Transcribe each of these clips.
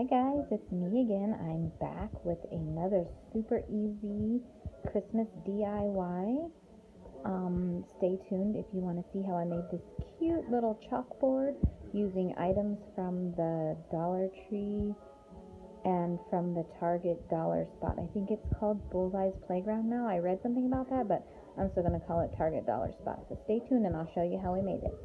Hi guys, it's me again. I'm back with another super easy Christmas DIY. Stay tuned if you want to see how I made this cute little chalkboard using items from the Dollar Tree and from the Target dollar spot. I think it's called Bullseye's Playground now. I read something about that, but I'm still going to call it Target dollar spot. So stay tuned and I'll show you how I made it.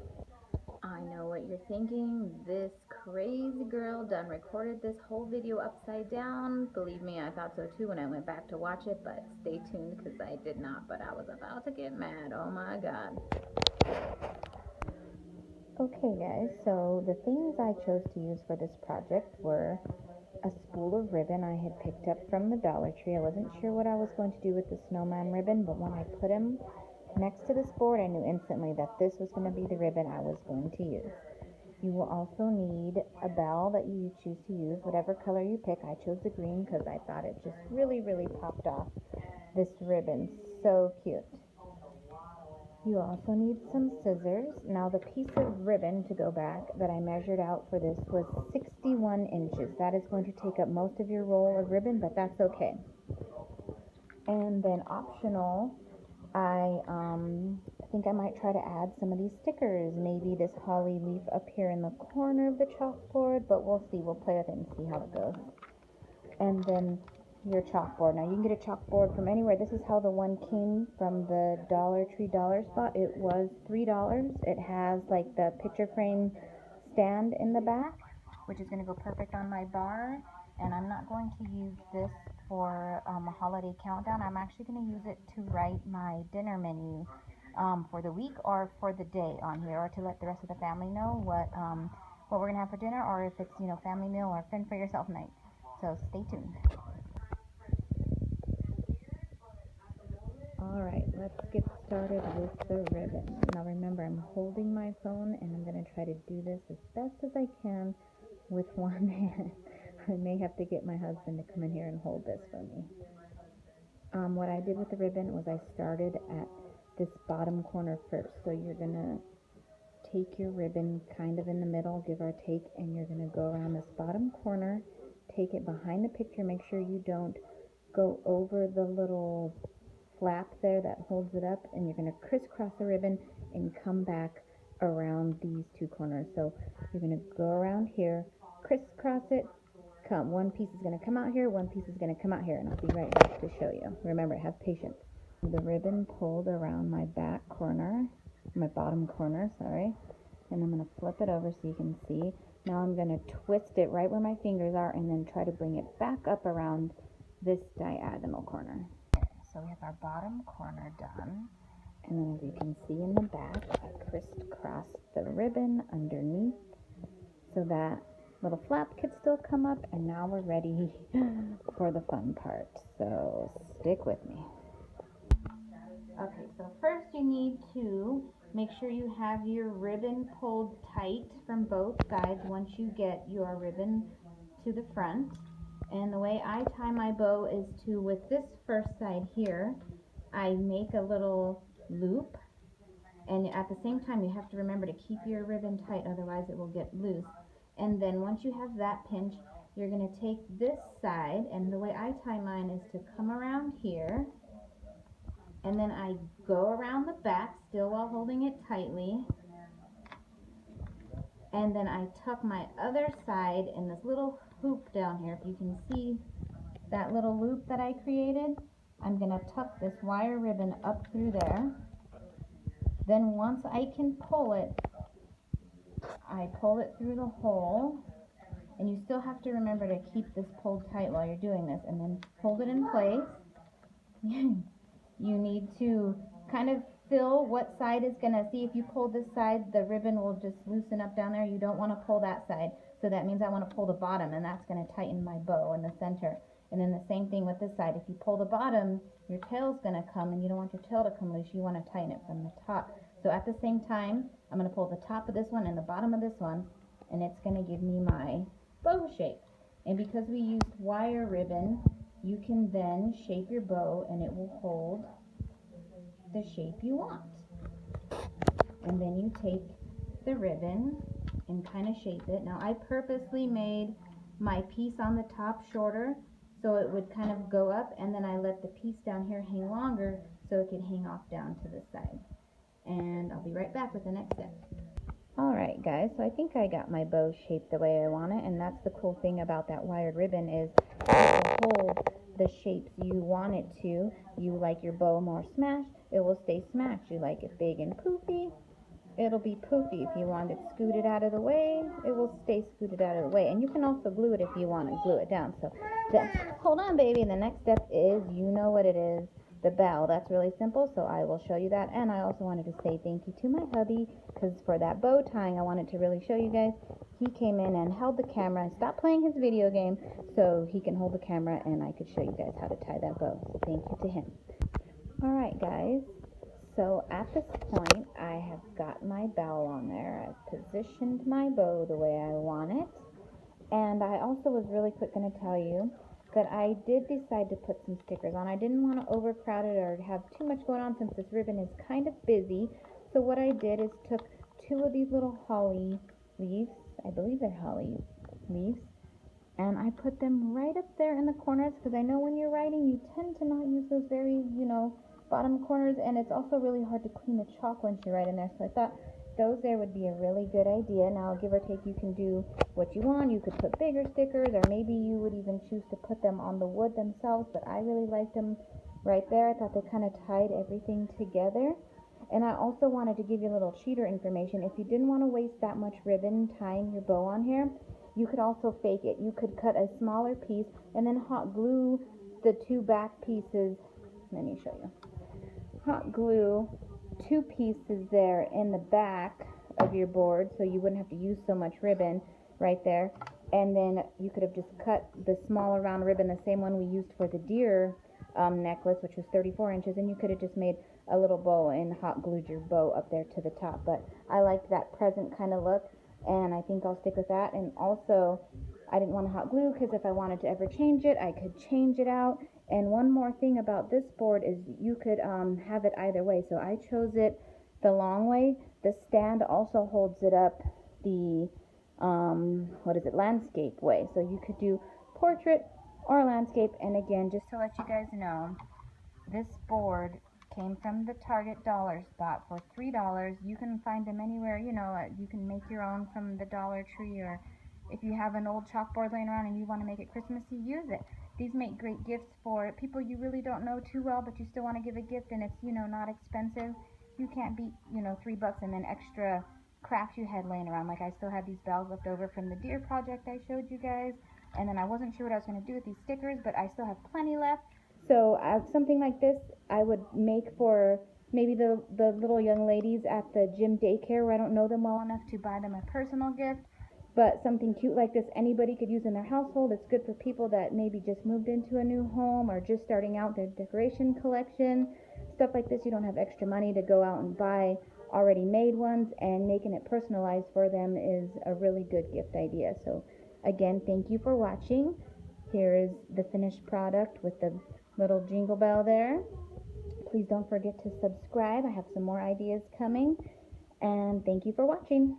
I know what you're thinking. This crazy girl done recorded this whole video upside down. Believe me, I thought so too when I went back to watch it, but stay tuned because I did not, but I was about to get mad. Oh my god. Okay guys, so the things I chose to use for this project were a spool of ribbon I had picked up from the Dollar Tree. I wasn't sure what I was going to do with the snowman ribbon, but when I put him next to this board, I knew instantly that this was going to be the ribbon I was going to use. You will also need a bell that you choose to use, whatever color you pick. I chose the green because I thought it just really popped off this ribbon. So cute. You also need some scissors. Now the piece of ribbon, to go back, that I measured out for this was 61 inches. That is going to take up most of your roll of ribbon, but that's okay. And then optional, I think I might try to add some of these stickers. Maybe this holly leaf up here in the corner of the chalkboard, but we'll see. We'll play with it and see how it goes. And then your chalkboard. Now you can get a chalkboard from anywhere. This is how the one came from the Dollar Tree dollar spot. It was $3. It has like the picture frame stand in the back, which is going to go perfect on my bar. And I'm not going to use this for a holiday countdown. I'm actually going to use it to write my dinner menu for the week or for the day on here, or to let the rest of the family know what we're going to have for dinner, or if it's, family meal or fend for yourself night. So stay tuned. Alright, let's get started with the ribbon. Now remember, I'm holding my phone and I'm going to try to do this as best as I can with one hand. I may have to get my husband to come in here and hold this for me. What I did with the ribbon was I started at this bottom corner first. So you're going to take your ribbon kind of in the middle, give or take, and you're going to go around this bottom corner, take it behind the picture, make sure you don't go over the little flap there that holds it up, and you're going to crisscross the ribbon and come back around these two corners. So you're going to go around here, crisscross it, one piece is going to come out here, one piece is going to come out here, and I'll be right back to show you. Remember, have patience. The ribbon pulled around my back corner, my bottom corner, sorry, and I'm going to flip it over so you can see. Now I'm going to twist it right where my fingers are and then try to bring it back up around this diagonal corner. So we have our bottom corner done, and then as you can see in the back, I crisscrossed the ribbon underneath so that little flap could still come up, and now we're ready for the fun part. So stick with me. Okay, so first you need to make sure you have your ribbon pulled tight from both sides once you get your ribbon to the front. And the way I tie my bow is to, with this first side here, I make a little loop, and at the same time you have to remember to keep your ribbon tight, otherwise it will get loose. And then once you have that pinch, you're going to take this side, and the way I tie mine is to come around here, and then I go around the back still while holding it tightly, and then I tuck my other side in this little hoop down here. If you can see that little loop that I created, I'm going to tuck this wire ribbon up through there. Then once I can pull it, I pull it through the hole, and you still have to remember to keep this pulled tight while you're doing this, and then hold it in place. You need to kind of feel what side is going to, see if you pull this side, the ribbon will just loosen up down there. You don't want to pull that side, so that means I want to pull the bottom, and that's going to tighten my bow in the center. And then the same thing with this side. If you pull the bottom, your tail's going to come, and you don't want your tail to come loose. You want to tighten it from the top. So at the same time, I'm going to pull the top of this one and the bottom of this one, and it's going to give me my bow shape. And because we used wire ribbon, you can then shape your bow and it will hold the shape you want. And then you take the ribbon and kind of shape it. Now I purposely made my piece on the top shorter so it would kind of go up, and then I let the piece down here hang longer so it could hang off down to the side. And I'll be right back with the next step. Alright guys, so I think I got my bow shaped the way I want it, and that's the cool thing about that wired ribbon is it will hold the shapes you want it to. You like your bow more smashed, it will stay smashed. You like it big and poofy, it'll be poofy. If you want it scooted out of the way, it will stay scooted out of the way. And you can also glue it if you want to glue it down. So hold on, baby. The next step is, you know what it is, the bell. That's really simple, so I will show you that. And I also wanted to say thank you to my hubby, because for that bow tying, I wanted to really show you guys. He came in and held the camera and stopped playing his video game so he can hold the camera and I could show you guys how to tie that bow. So thank you to him. Alright guys, so at this point I have got my bell on there. I've positioned my bow the way I want it. And I also was really quick going to tell you that I did decide to put some stickers on. I didn't want to overcrowd it or have too much going on since this ribbon is kind of busy. So what I did is took two of these little holly leaves, I believe they're holly leaves, and I put them right up there in the corners, because I know when you're writing you tend to not use those very, bottom corners, and it's also really hard to clean the chalk once you write in there. So I thought those there would be a really good idea. Now, give or take, you can do what you want. You could put bigger stickers, or maybe you would even choose to put them on the wood themselves, but I really liked them right there. I thought they kind of tied everything together. And I also wanted to give you a little cheater information. If you didn't want to waste that much ribbon tying your bow on here, you could also fake it. You could cut a smaller piece and then hot glue the two back pieces. Let me show you. Hot glue two pieces there in the back of your board so you wouldn't have to use so much ribbon right there. And then you could have just cut the smaller round ribbon, the same one we used for the deer necklace, which was 34 inches, and you could have just made a little bow and hot glued your bow up there to the top. But I liked that present kind of look, and I think I'll stick with that. And also, I didn't want to hot glue because if I wanted to ever change it, I could change it out. And one more thing about this board is you could have it either way. So I chose it the long way. The stand also holds it up the landscape way. So you could do portrait or landscape. And again, just to let you guys know, this board came from the Target dollar spot for $3. You can find them anywhere. You can make your own from the Dollar Tree, or if you have an old chalkboard laying around and you want to make it Christmassy, use it. These make great gifts for people you really don't know too well, but you still want to give a gift, and it's, not expensive. You can't beat, $3 and then extra crafts you had laying around. Like, I still have these bells left over from the deer project I showed you guys, and then I wasn't sure what I was going to do with these stickers, but I still have plenty left. So something like this I would make for maybe the little young ladies at the gym daycare where I don't know them well enough to buy them a personal gift. But something cute like this anybody could use in their household. It's good for people that maybe just moved into a new home or just starting out their decoration collection. Stuff like this, you don't have extra money to go out and buy already made ones, and making it personalized for them is a really good gift idea. So again, thank you for watching. Here is the finished product with the little jingle bell there. Please don't forget to subscribe. I have some more ideas coming. And thank you for watching.